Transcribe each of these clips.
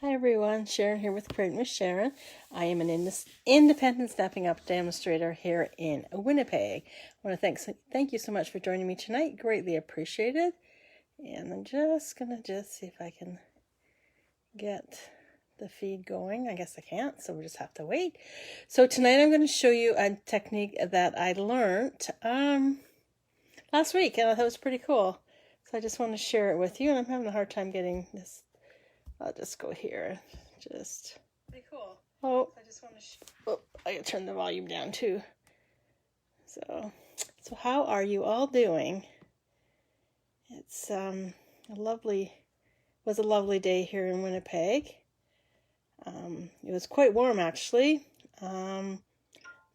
Hi everyone, Sharon here with Creating with Sharon. I am an independent snapping up demonstrator here in Winnipeg. I want to thank you so much for joining me tonight. Greatly appreciated. And I'm just going to see if I can get the feed going. I guess I can't, so we'll just have to wait. So tonight I'm going to show you a technique that I learned last week, and I thought it was pretty cool. So I just want to share it with you, and I'm having a hard time getting this. I'll just go here. Just pretty cool. Oh, I just want to. I gotta turn the volume down too. So how are you all doing? It's was a lovely day here in Winnipeg. It was quite warm actually.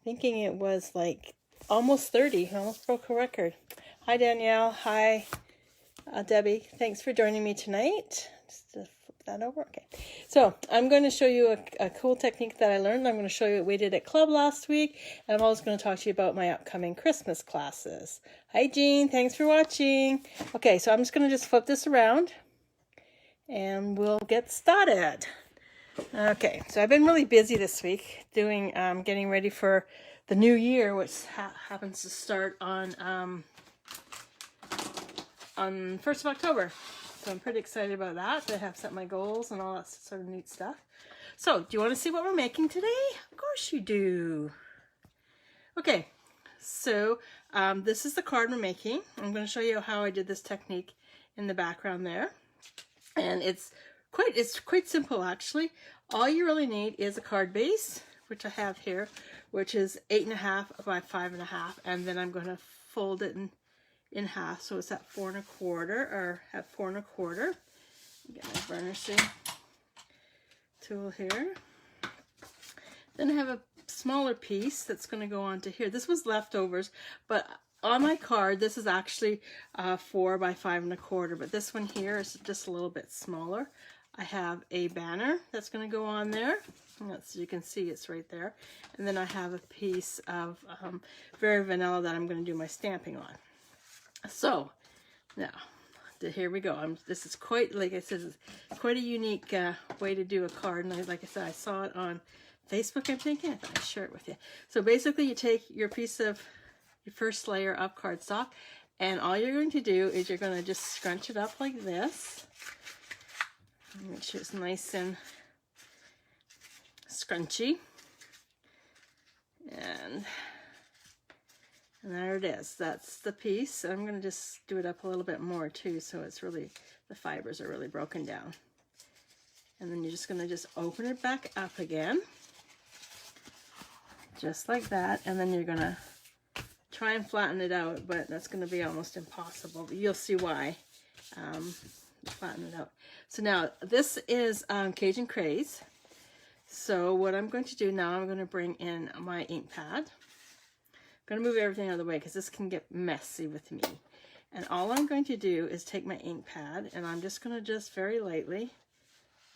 Thinking it was like almost 30. Almost broke a record. Hi Danielle. Hi Debbie. Thanks for joining me tonight. Just to flip that over. Okay. So I'm going to show you a cool technique that I learned. I'm going to show you what we did at club last week. And I'm also going to talk to you about my upcoming Christmas classes. Hi Jean. Thanks for watching. Okay. So I'm just going to flip this around and we'll get started. Okay. So I've been really busy this week doing, getting ready for the new year, which happens to start on 1st of October. So I'm pretty excited about that. I have set my goals and all that sort of neat stuff. So do you want to see what we're making today? Of course you do. Okay, so this is the card we're making. I'm going to show you how I did this technique in the background there. And it's quite simple actually. All you really need is a card base, which I have here, which is 8.5 by 5.5, and then I'm going to fold it in half, so it's at 4 1/4 or at 4 1/4. Get my burnishing tool here. Then I have a smaller piece that's going to go onto here. This was leftovers, but on my card this is actually 4 by 5 1/4, but this one here is just a little bit smaller. I have a banner that's going to go on there. As you can see, it's right there. And then I have a piece of very vanilla that I'm going to do my stamping on. So now here we go. This is quite, like I said, quite a unique way to do a card. And like I said, I saw it on Facebook, I'm thinking. I thought I'd share it with you. So basically you take your piece of your first layer of cardstock, and all you're going to do is you're going to just scrunch it up like this. Make sure it's nice and scrunchy. And there it is. That's the piece. I'm going to just do it up a little bit more too, so it's really, the fibers are really broken down. And then you're just going to open it back up again, just like that. And then you're going to try and flatten it out, but that's going to be almost impossible. But you'll see why. Flatten it out. So now this is Cajun Craze. So what I'm going to do now, I'm going to bring in my ink pad. I'm going to move everything out of the way because this can get messy with me. And all I'm going to do is take my ink pad, and I'm just going to very lightly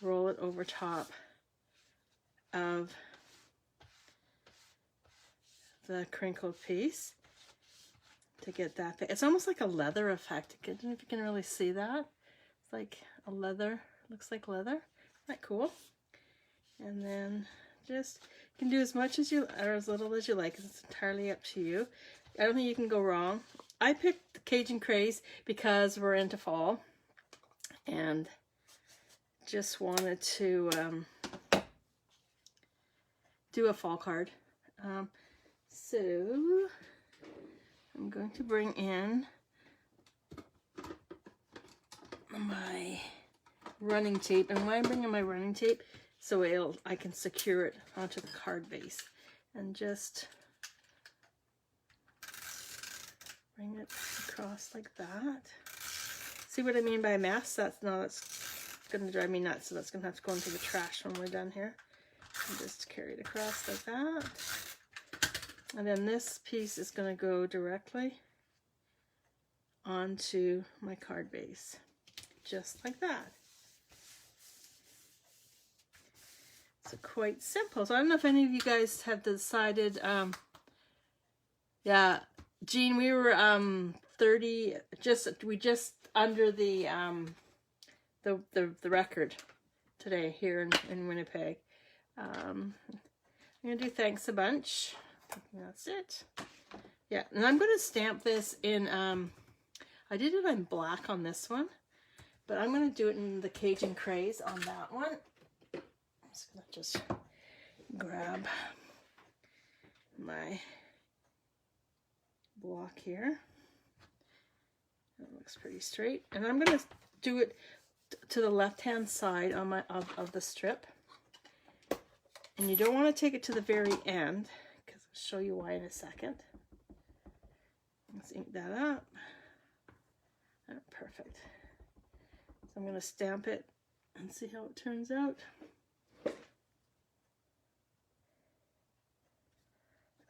roll it over top of the crinkled piece to get that. It's almost like a leather effect. I don't know if you can really see that. It's like a leather, looks like leather. Isn't that cool? And then just, you can do as much as you, or as little as you like. It's entirely up to you. I don't think you can go wrong. I picked the Cajun Craze because we're into fall, and just wanted to do a fall card. So I'm going to bring in my running tape, and why I'm bringing my running tape, so I can secure it onto the card base, and just bring it across like that. See what I mean by mess? That's going to drive me nuts, so that's going to have to go into the trash when we're done here. And just carry it across like that. And then this piece is going to go directly onto my card base, just like that. So quite simple. So I don't know if any of you guys have decided, yeah, Jean, we were 30, we just under the record. today here in Winnipeg. I'm going to do thanks a bunch. That's it. Yeah, and I'm going to stamp this in, I did it in black on this one, but I'm going to do it in the Cajun Craze on that one. I'm just going to just grab my block here. That looks pretty straight. And I'm going to do it to the left-hand side on my of the strip. And you don't want to take it to the very end, because I'll show you why in a second. Let's ink that up. Oh, perfect. So I'm going to stamp it and see how it turns out.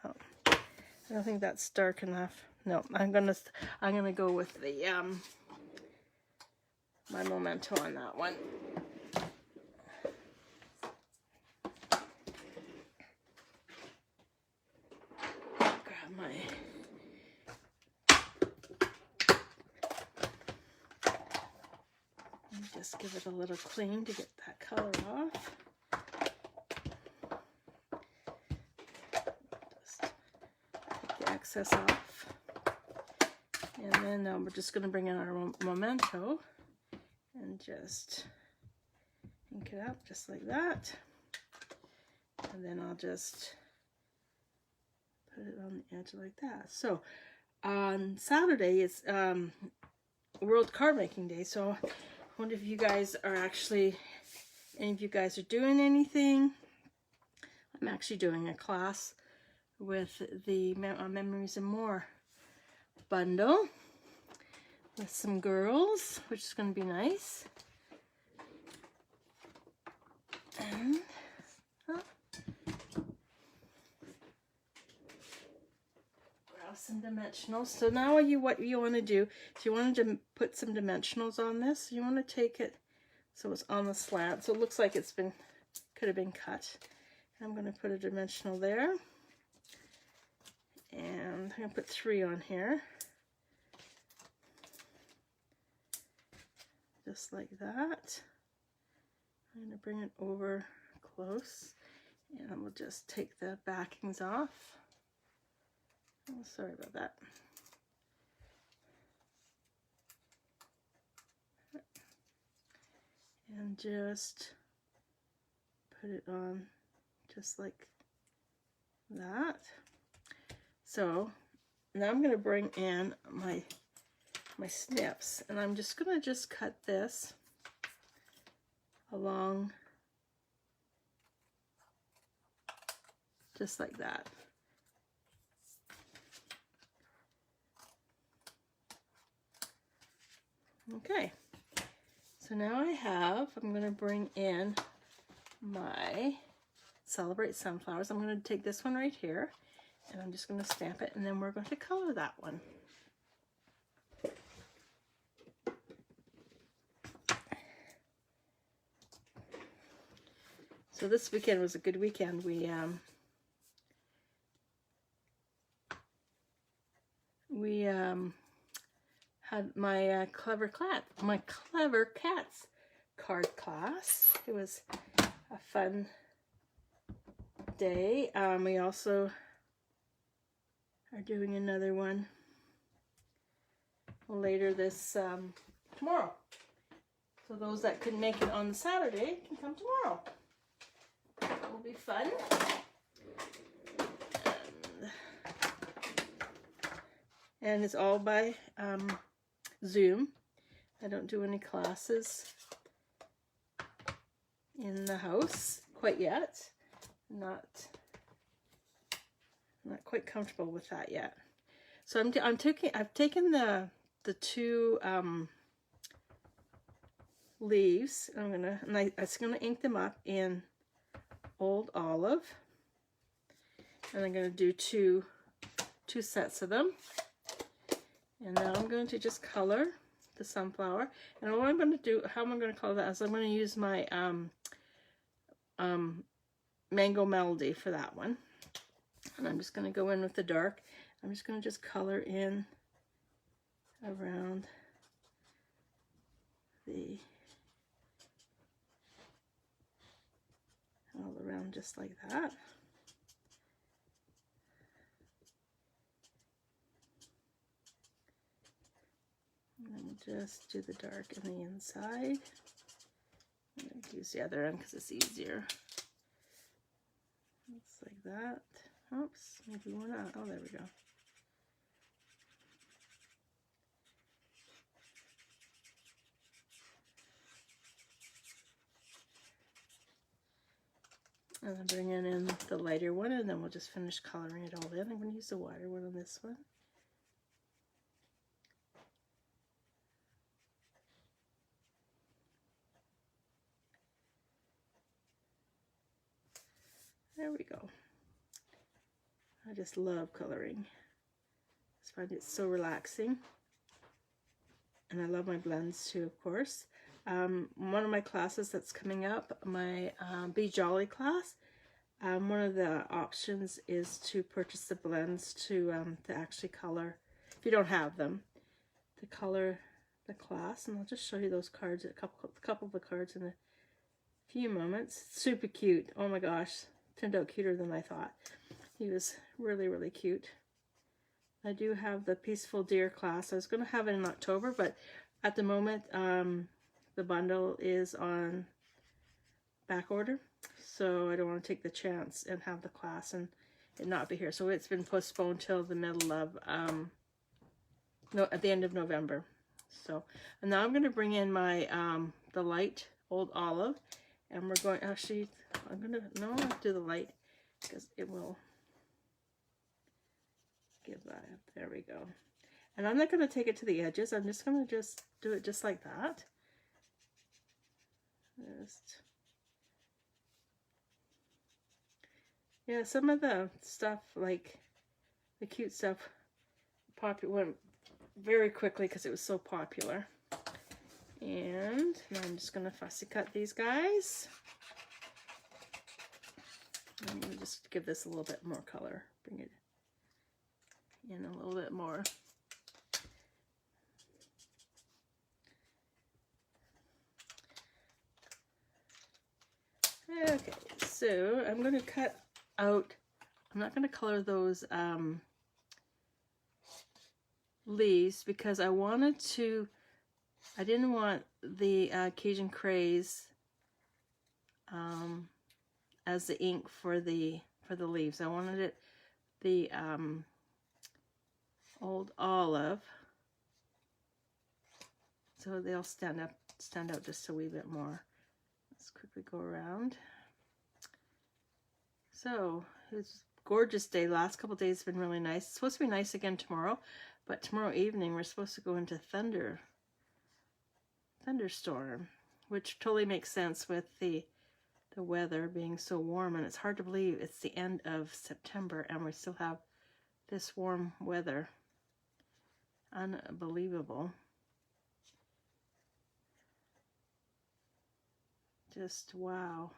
Oh, I don't think that's dark enough. No, I'm gonna go with the my memento on that one. Grab my and just give it a little clean to get that color off. Just take the excess off. And then we're just going to bring in our memento and just ink it up just like that. And then I'll just put it on the edge like that. So on Saturday is World Card Making Day. So I wonder if you guys are actually, any of you guys are doing anything. I'm actually doing a class with the Memories and More bundle with some girls, which is going to be nice. And grab some dimensionals. So now what you want to do, if you wanted to put some dimensionals on this, you want to take it so it's on the slant, so it looks like it's been, could have been cut. I'm going to put a dimensional there, and I'm going to put 3 on here. Just like that. I'm going to bring it over close, and we'll just take the backings off. Oh, sorry about that. And just put it on just like that. So now I'm going to bring in my snips, and I'm just going to cut this along just like that. Okay, so now I'm going to bring in my Celebrate Sunflowers. I'm going to take this one right here, and I'm just going to stamp it, and then we're going to color that one. So this weekend was a good weekend. We had my Clever Cats card class. It was a fun day. We also are doing another one later this tomorrow. So those that couldn't make it on Saturday can come tomorrow. It will be fun. And it's all by Zoom. I don't do any classes in the house quite yet. Not quite comfortable with that yet. So I've taken the 2 leaves. I'm gonna ink them up in Old Olive, and I'm going to do two sets of them. And now I'm going to just color the sunflower. And what I'm going to do, how I'm going to color that is I'm going to use my Mango Melody for that one. And I'm just going to go in with the dark. I'm just going to color in around the just like that. And then we'll just do the dark in the inside. And then use the other end because it's easier. Just like that. Oops, maybe we're not. Oh, there we go. And then bring in the lighter one, and then we'll just finish coloring it all in. I'm going to use the wider one on this one. There we go. I just love coloring. I just find it so relaxing. And I love my blends too, of course. One of my classes that's coming up, my Be Jolly class, one of the options is to purchase the blends to actually color, if you don't have them, to color the class. And I'll just show you those cards, a couple of the cards in a few moments. Super cute. Oh my gosh, turned out cuter than I thought. He was really, really cute. I do have the Peaceful Deer class. I was going to have it in October, but at the moment, the bundle is on back order. So I don't want to take the chance and have the class and it not be here. So it's been postponed till the middle of, at the end of November. So, and now I'm going to bring in my, the light Old Olive. And we're going, actually, I'm going to do the light because it will give that. There we go. And I'm not going to take it to the edges. I'm just going to do it just like that. Yeah, some of the stuff, like the cute stuff, went very quickly because it was so popular. And now I'm just going to fussy cut these guys. I'm going to just give this a little bit more color. Bring it in a little bit more. Okay, so I'm going to cut out, I'm not going to color those leaves because I wanted to, I didn't want the Cajun Craze as the ink for the leaves. I wanted it the Old Olive, so they'll stand out just a wee bit more. Let's quickly go around. So it's a gorgeous day. The last couple days have been really nice. It's supposed to be nice again tomorrow, but tomorrow evening we're supposed to go into thunderstorm, which totally makes sense with the weather being so warm, and it's hard to believe it's the end of September and we still have this warm weather. Unbelievable. Just wow.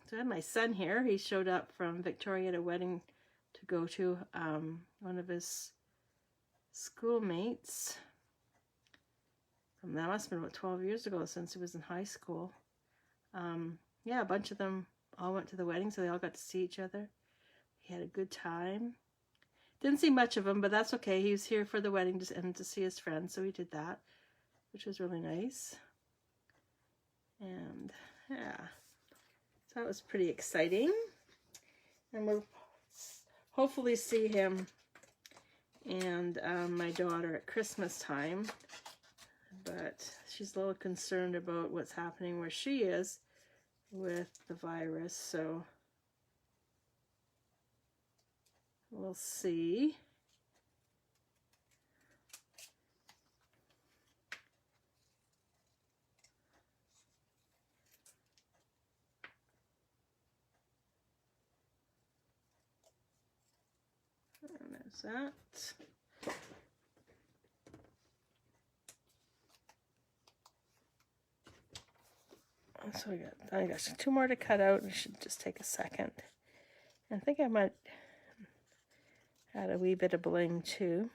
So I have my son here. He showed up from Victoria at a wedding to go to, one of his schoolmates. That must have been about 12 years ago since he was in high school. Yeah, a bunch of them all went to the wedding, so they all got to see each other. He had a good time. Didn't see much of him, but that's okay. He was here for the wedding and to see his friends, so he did that, which was really nice. And yeah, so that was pretty exciting. And we'll hopefully see him and my daughter at Christmas time. But she's a little concerned about what's happening where she is with the virus, so we'll see. And there's that. So I got 2 more to cut out. It should just take a second. And I think I might add a wee bit of bling too.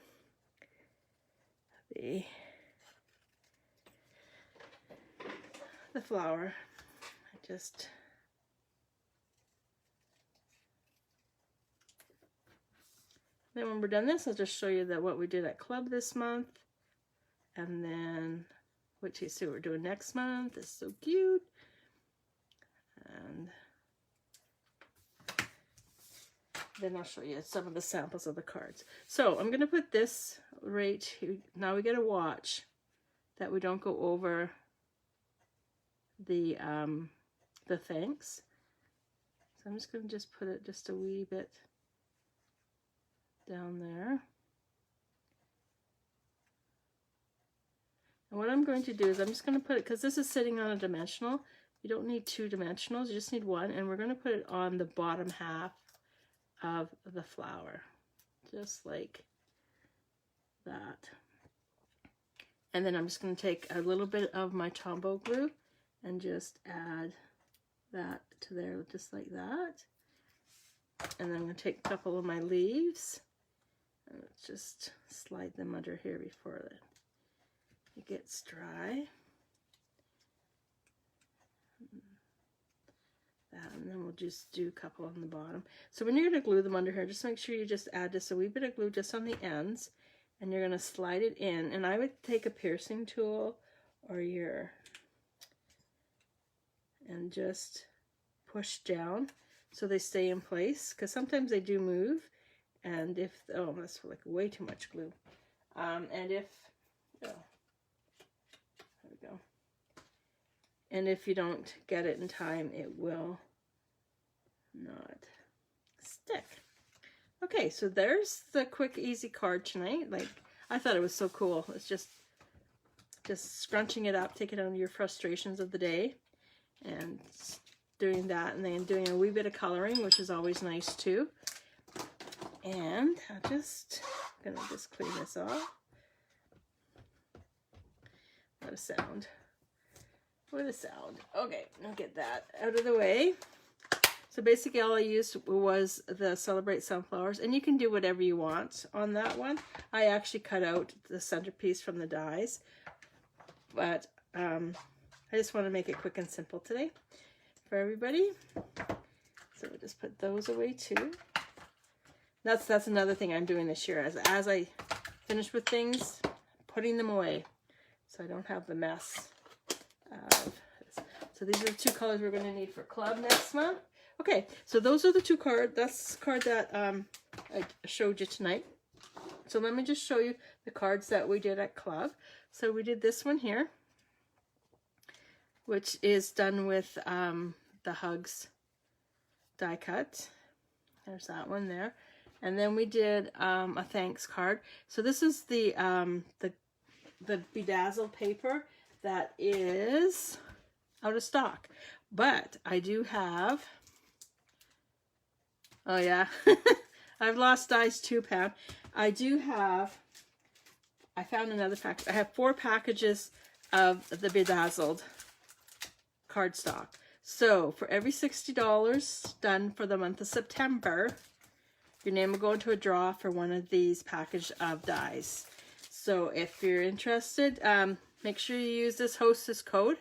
the flower. Then when we're done this, I'll just show you that what we did at club this month, and then what you see what we're doing next month. It's so cute. And then I'll show you some of the samples of the cards. So I'm going to put this right here. Now we got to watch that we don't go over the thanks. So I'm just going to just put it just a wee bit down there. And what I'm going to do is I'm just going to put it, because this is sitting on a dimensional. You don't need 2 dimensionals, you just need 1, and we're going to put it on the bottom half of the flower, just like that. And then I'm just going to take a little bit of my Tombow glue and just add that to there, just like that. And then I'm going to take a couple of my leaves and just slide them under here before it gets dry. That, and then we'll just do a couple on the bottom. So when you're going to glue them under here, just make sure you just add just a wee bit of glue just on the ends, and you're going to slide it in. And I would take a piercing tool or and just push down so they stay in place, because sometimes they do move. And if, oh, that's like way too much glue. And if, oh, there we go. And if you don't get it in time, it will not stick. Okay, so there's the quick, easy card tonight. Like, I thought it was so cool. It's just scrunching it up, taking out your frustrations of the day, and doing that, and then doing a wee bit of coloring, which is always nice too. And I'm gonna just clean this off. What a sound. What a sound. Okay, I'll get that out of the way. So basically all I used was the Celebrate Sunflowers, and you can do whatever you want on that one. I actually cut out the centerpiece from the dies, but I just want to make it quick and simple today for everybody. So we'll just put those away too. That's another thing I'm doing this year. As I finish with things, putting them away so I don't have the mess of this. So these are the 2 colors we're going to need for club next month. Okay, so those are the 2 cards. That's the card that I showed you tonight. So let me just show you the cards that we did at club. So we did this one here, which is done with the Hugs die cut. There's that one there. And then we did a thanks card. So this is the bedazzled paper that is out of stock. But I do have, oh yeah, I've lost dies too, Pam. I found another package. I have 4 packages of the bedazzled cardstock. So for every $60 done for the month of September, your name will go into a draw for one of these package of dies. So if you're interested, make sure you use this hostess code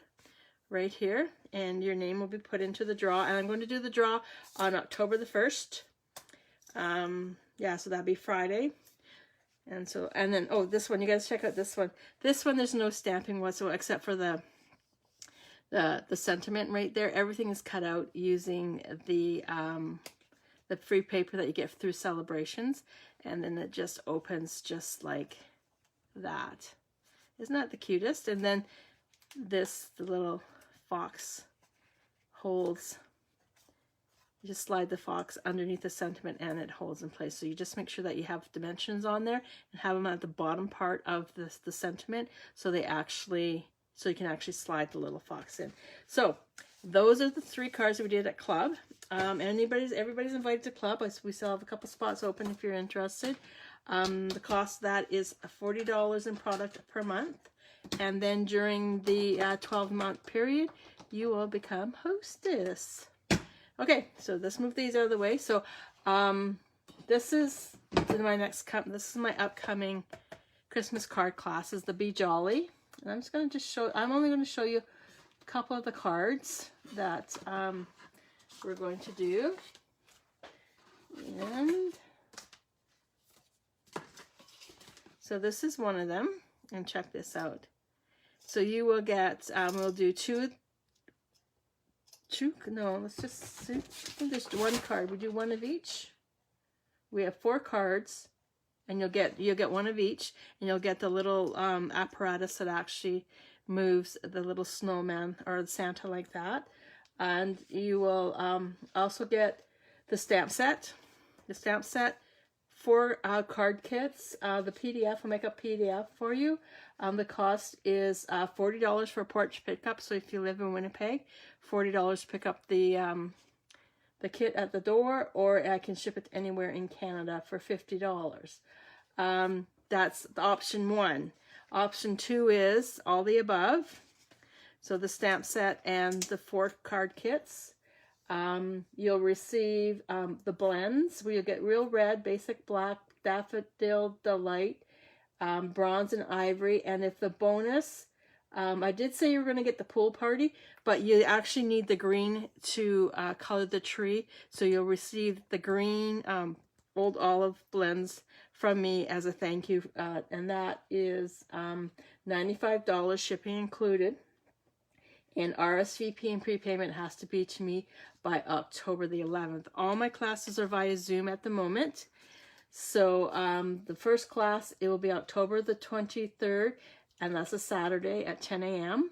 right here, and your name will be put into the draw. And I'm going to do the draw on October the 1st. Yeah, so that'd be Friday. And then, oh, this one, you guys check out this one. This one, there's no stamping whatsoever except for the sentiment right there. Everything is cut out using the free paper that you get through Celebrations, and then it just opens just like that. Isn't that the cutest? And then the little fox holds, you just slide the fox underneath the sentiment and it holds in place. So you just make sure that you have dimensions on there and have them at the bottom part of the sentiment so you can actually slide the little fox in. So those are the 3 cards that we did at club. Everybody's invited to club. We still have a couple spots open if you're interested. The cost of that is $40 in product per month. And then during the 12-month period, you will become hostess. Okay, so let's move these out of the way. So this is my upcoming Christmas card classes, the Be Jolly. And I'm just going to I'm only going to show you a couple of the cards that we're going to do. And so this is one of them, and check this out. So you will get, we'll do let's just see. I think there's one card. We do one of each. We have 4 cards, and you'll get one of each, and you'll get the little apparatus that actually moves the little snowman or the Santa like that. And you will also get the stamp set. The stamp set, 4 card kits. The PDF will make a PDF for you. The cost is $40 for porch pickup. So if you live in Winnipeg, $40 to pick up the kit at the door, or I can ship it anywhere in Canada for $50. That's the option 1. Option 2 is all the above. So the stamp set and the 4 card kits. You'll receive the blends where you'll get Real Red, Basic Black, Daffodil Delight, Bronze and Ivory. And if the bonus, I did say you were going to get the Pool Party, but you actually need the green to color the tree. So you'll receive the green Old Olive blends from me as a thank you. And that is $95, shipping included. And RSVP and prepayment has to be to me by October the 11th. All my classes are via Zoom at the moment. So the first class, it will be October the 23rd, and that's a Saturday at 10 a.m.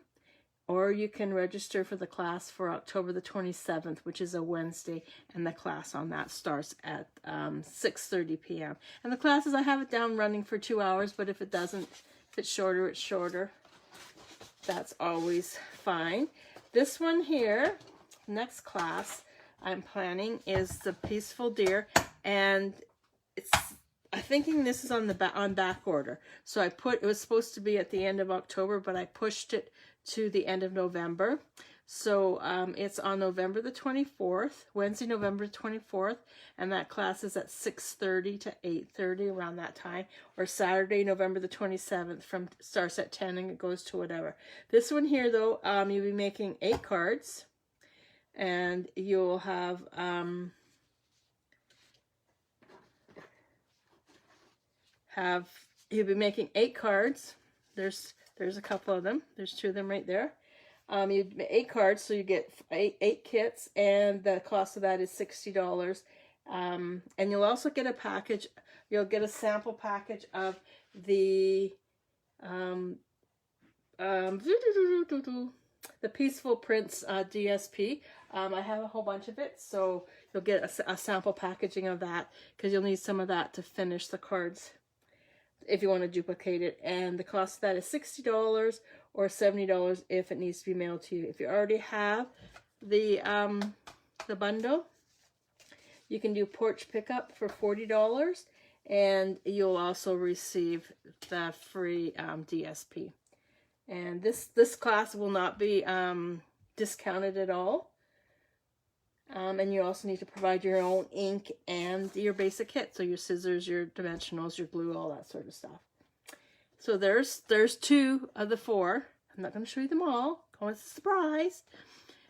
Or you can register for the class for October the 27th, which is a Wednesday, and the class on that starts at 6:30 p.m. And the classes, I have it down running for 2 hours, but if it doesn't, if it's shorter, it's shorter. That's always fine. This one here, next class I'm planning is the Peaceful Deer, and I'm thinking this is on back order. So it was supposed to be at the end of October, but I pushed it to the end of November. So it's on November the 24th, Wednesday, November 24th, and that class is at 6:30 to 8:30, around that time, or Saturday, November the 27th, starts at 10 and it goes to whatever. This one here, though, you'll be making 8 cards, and you'll have you'll be making 8 cards. There's a couple of them. There's 2 of them right there. You 8 cards, so you get 8 kits, and the cost of that is $60. And you'll also get a package. You'll get a sample package of the Peaceful Prince DSP. I have a whole bunch of it, so you'll get a sample packaging of that, because you'll need some of that to finish the cards if you want to duplicate it. And the cost of that is $60 or $70 if it needs to be mailed to you. If you already have the bundle, you can do porch pickup for $40, and you'll also receive the free DSP. And this class will not be discounted at all. And you also need to provide your own ink and your basic kit. So your scissors, your dimensionals, your glue, all that sort of stuff. So there's 2 of the 4. I'm not going to show you them all. It's a surprise.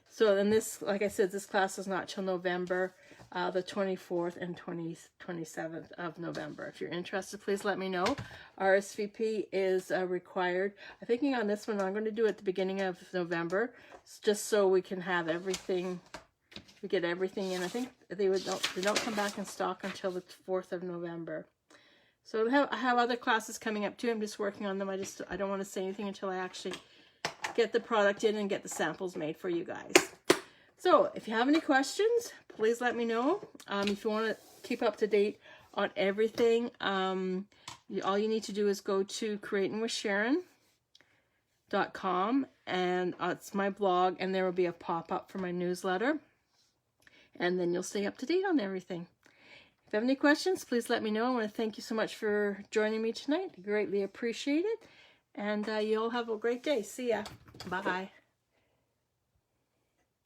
So then this, like I said, this class is not till November the 24th and 27th of November. If you're interested, please let me know. RSVP is required. I'm thinking on this one, I'm going to do it at the beginning of November, just so we can have everything. We get everything in. I think they don't come back in stock until the 4th of November. So I have other classes coming up too. I'm just working on them. I don't want to say anything until I actually get the product in and get the samples made for you guys. So if you have any questions, please let me know. If you want to keep up to date on everything, all you need to do is go to creatingwithsharon.com, and it's my blog, and there will be a pop-up for my newsletter. And then you'll stay up to date on everything. If you have any questions, please let me know. I want to thank you so much for joining me tonight. Greatly appreciate it. And you all have a great day. See ya. Bye.